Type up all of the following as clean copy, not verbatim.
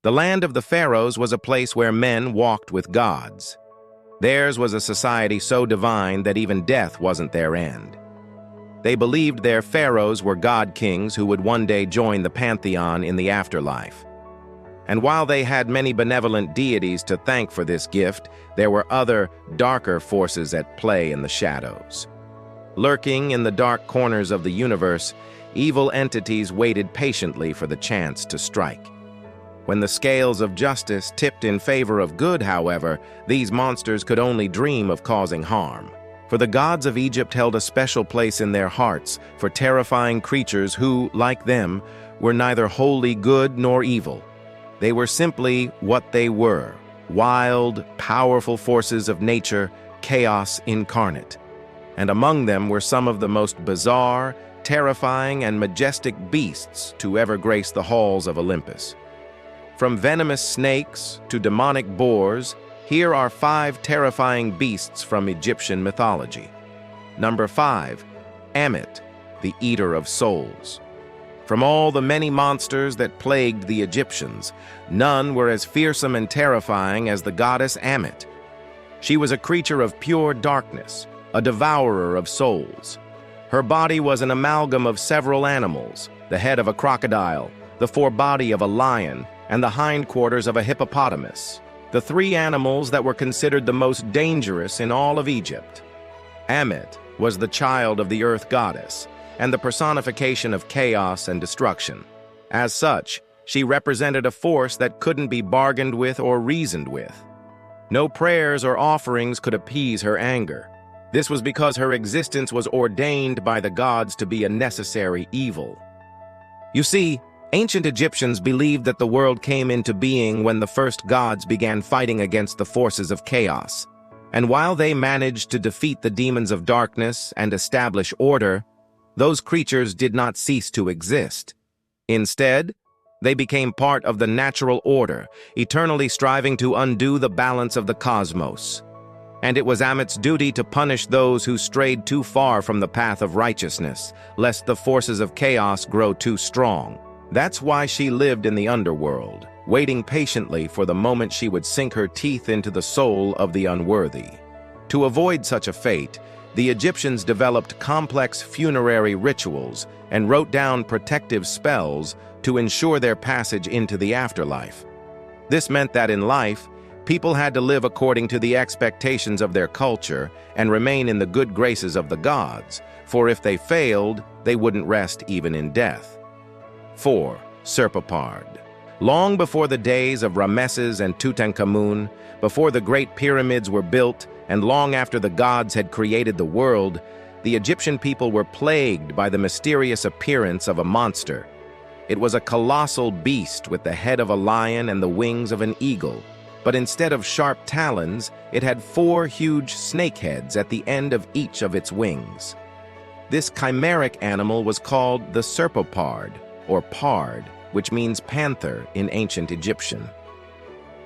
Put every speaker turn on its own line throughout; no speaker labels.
The land of the pharaohs was a place where men walked with gods. Theirs was a society so divine that even death wasn't their end. They believed their pharaohs were god-kings who would one day join the pantheon in the afterlife. And while they had many benevolent deities to thank for this gift, there were other, darker forces at play in the shadows. Lurking in the dark corners of the universe, evil entities waited patiently for the chance to strike. When the scales of justice tipped in favor of good, however, these monsters could only dream of causing harm. For the gods of Egypt held a special place in their hearts for terrifying creatures who, like them, were neither wholly good nor evil. They were simply what they were: wild, powerful forces of nature, chaos incarnate. And among them were some of the most bizarre, terrifying, and majestic beasts to ever grace the halls of Olympus. From venomous snakes to demonic boars, here are 5 terrifying beasts from Egyptian mythology. Number 5, Ammit, the eater of souls. From all the many monsters that plagued the Egyptians, none were as fearsome and terrifying as the goddess Ammit. She was a creature of pure darkness, a devourer of souls. Her body was an amalgam of several animals: the head of a crocodile, the forebody of a lion, and the hindquarters of a hippopotamus, the 3 animals that were considered the most dangerous in all of Egypt. Ammit was the child of the earth goddess and the personification of chaos and destruction. As such, she represented a force that couldn't be bargained with or reasoned with. No prayers or offerings could appease her anger. This was because her existence was ordained by the gods to be a necessary evil. You see, ancient Egyptians believed that the world came into being when the first gods began fighting against the forces of chaos. And while they managed to defeat the demons of darkness and establish order, those creatures did not cease to exist. Instead, they became part of the natural order, eternally striving to undo the balance of the cosmos. And it was Ammit's duty to punish those who strayed too far from the path of righteousness, lest the forces of chaos grow too strong. That's why she lived in the underworld, waiting patiently for the moment she would sink her teeth into the soul of the unworthy. To avoid such a fate, the Egyptians developed complex funerary rituals and wrote down protective spells to ensure their passage into the afterlife. This meant that in life, people had to live according to the expectations of their culture and remain in the good graces of the gods, for if they failed, they wouldn't rest even in death. 4. Serpent. Long before the days of Ramesses and Tutankhamun, before the great pyramids were built, and long after the gods had created the world, the Egyptian people were plagued by the mysterious appearance of a monster. It was a colossal beast with the head of a lion and the wings of an eagle, but instead of sharp talons, it had 4 huge snake heads at the end of each of its wings. This chimeric animal was called the serpent, or pard, which means panther in ancient Egyptian.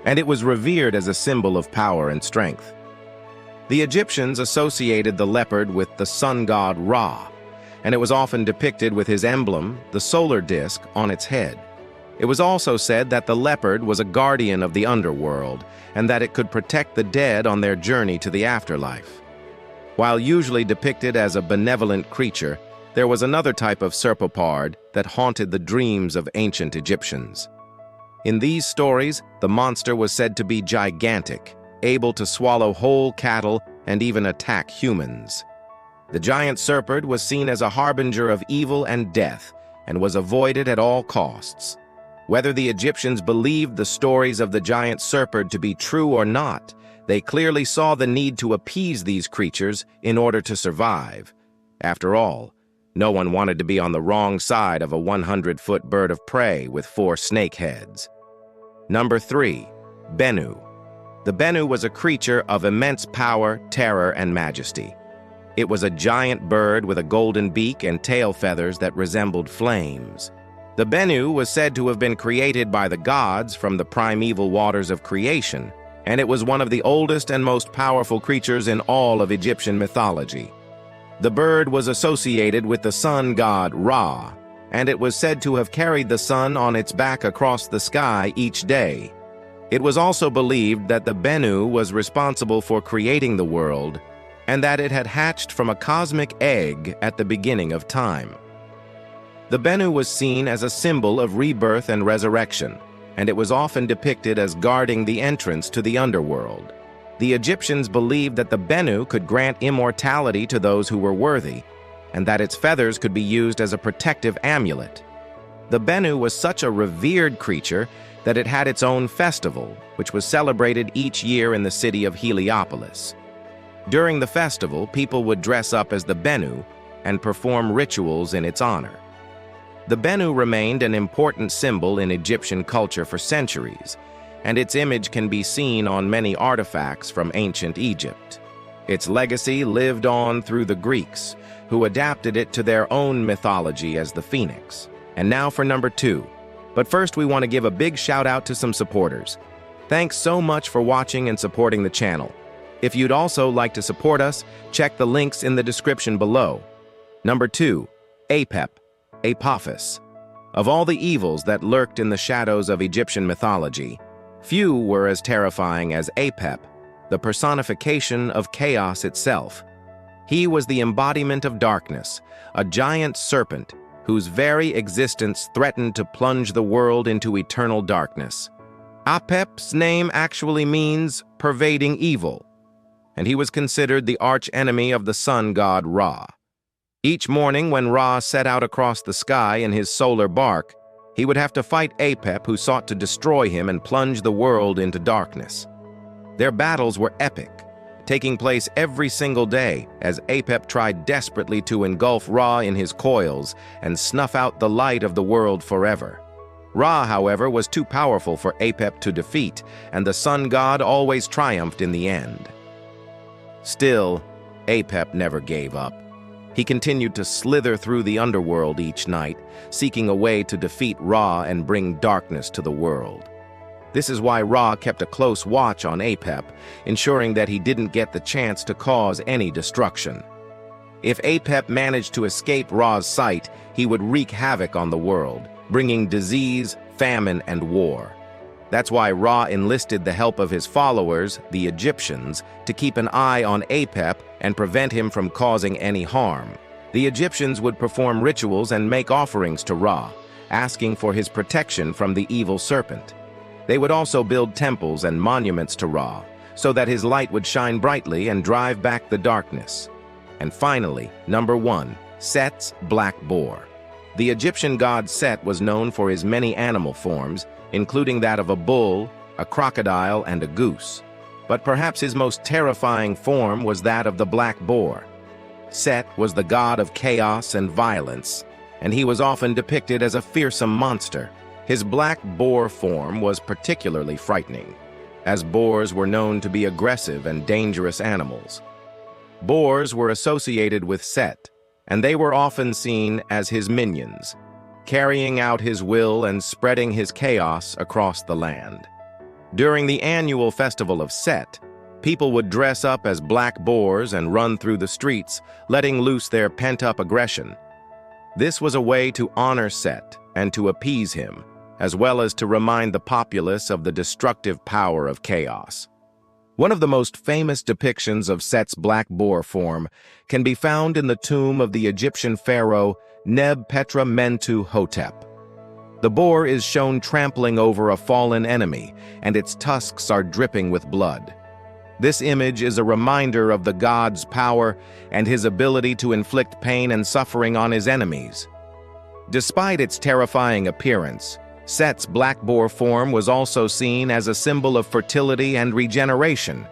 And it was revered as a symbol of power and strength. The Egyptians associated the leopard with the sun god Ra, and it was often depicted with his emblem, the solar disk, on its head. It was also said that the leopard was a guardian of the underworld, and that it could protect the dead on their journey to the afterlife. While usually depicted as a benevolent creature, there was another type of serpent that haunted the dreams of ancient Egyptians. In these stories, the monster was said to be gigantic, able to swallow whole cattle and even attack humans. The giant serpent was seen as a harbinger of evil and death, and was avoided at all costs. Whether the Egyptians believed the stories of the giant serpent to be true or not, they clearly saw the need to appease these creatures in order to survive. After all, no one wanted to be on the wrong side of a 100-foot bird of prey with 4 snake heads. Number 3, Bennu. The Bennu was a creature of immense power, terror, and majesty. It was a giant bird with a golden beak and tail feathers that resembled flames. The Bennu was said to have been created by the gods from the primeval waters of creation, and it was one of the oldest and most powerful creatures in all of Egyptian mythology. The bird was associated with the sun god Ra, and it was said to have carried the sun on its back across the sky each day. It was also believed that the Bennu was responsible for creating the world, and that it had hatched from a cosmic egg at the beginning of time. The Bennu was seen as a symbol of rebirth and resurrection, and it was often depicted as guarding the entrance to the underworld. The Egyptians believed that the Bennu could grant immortality to those who were worthy, and that its feathers could be used as a protective amulet. The Bennu was such a revered creature that it had its own festival, which was celebrated each year in the city of Heliopolis. During the festival, people would dress up as the Bennu and perform rituals in its honor. The Bennu remained an important symbol in Egyptian culture for centuries, and its image can be seen on many artifacts from ancient Egypt. Its legacy lived on through the Greeks, who adapted it to their own mythology as the phoenix. And now for number 2. But first, we want to give a big shout out to some supporters. Thanks so much for watching and supporting the channel. If you'd also like to support us, check the links in the description below. Number 2. Apep, Apophis. Of all the evils that lurked in the shadows of Egyptian mythology, few were as terrifying as Apep, the personification of chaos itself. He was the embodiment of darkness, a giant serpent whose very existence threatened to plunge the world into eternal darkness. Apep's name actually means pervading evil, and he was considered the arch-enemy of the sun god Ra. Each morning when Ra set out across the sky in his solar bark, he would have to fight Apep, who sought to destroy him and plunge the world into darkness. Their battles were epic, taking place every single day as Apep tried desperately to engulf Ra in his coils and snuff out the light of the world forever. Ra, however, was too powerful for Apep to defeat, and the sun god always triumphed in the end. Still, Apep never gave up. He continued to slither through the underworld each night, seeking a way to defeat Ra and bring darkness to the world. This is why Ra kept a close watch on Apep, ensuring that he didn't get the chance to cause any destruction. If Apep managed to escape Ra's sight, he would wreak havoc on the world, bringing disease, famine, and war. That's why Ra enlisted the help of his followers, the Egyptians, to keep an eye on Apep and prevent him from causing any harm. The Egyptians would perform rituals and make offerings to Ra, asking for his protection from the evil serpent. They would also build temples and monuments to Ra, so that his light would shine brightly and drive back the darkness. And finally, number 1, Set's black boar. The Egyptian god Set was known for his many animal forms, including that of a bull, a crocodile, and a goose. But perhaps his most terrifying form was that of the black boar. Set was the god of chaos and violence, and he was often depicted as a fearsome monster. His black boar form was particularly frightening, as boars were known to be aggressive and dangerous animals. Boars were associated with Set, and they were often seen as his minions, carrying out his will and spreading his chaos across the land. During the annual festival of Set, people would dress up as black boars and run through the streets, letting loose their pent-up aggression. This was a way to honor Set and to appease him, as well as to remind the populace of the destructive power of chaos. One of the most famous depictions of Set's black boar form can be found in the tomb of the Egyptian pharaoh Neb-Petra-Mentu-Hotep. The boar is shown trampling over a fallen enemy, and its tusks are dripping with blood. This image is a reminder of the god's power and his ability to inflict pain and suffering on his enemies. Despite its terrifying appearance, Set's black boar form was also seen as a symbol of fertility and regeneration.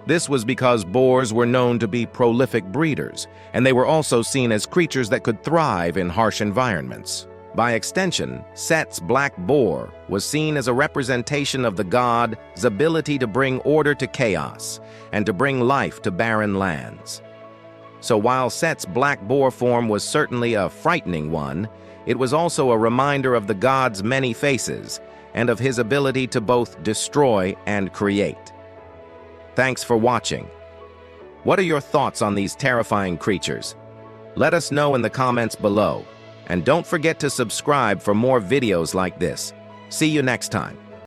This was because boars were known to be prolific breeders, and they were also seen as creatures that could thrive in harsh environments. By extension, Set's black boar was seen as a representation of the god's ability to bring order to chaos and to bring life to barren lands. So while Set's black boar form was certainly a frightening one, it was also a reminder of the god's many faces and of his ability to both destroy and create. Thanks for watching. What are your thoughts on these terrifying creatures? Let us know in the comments below. And don't forget to subscribe for more videos like this. See you next time.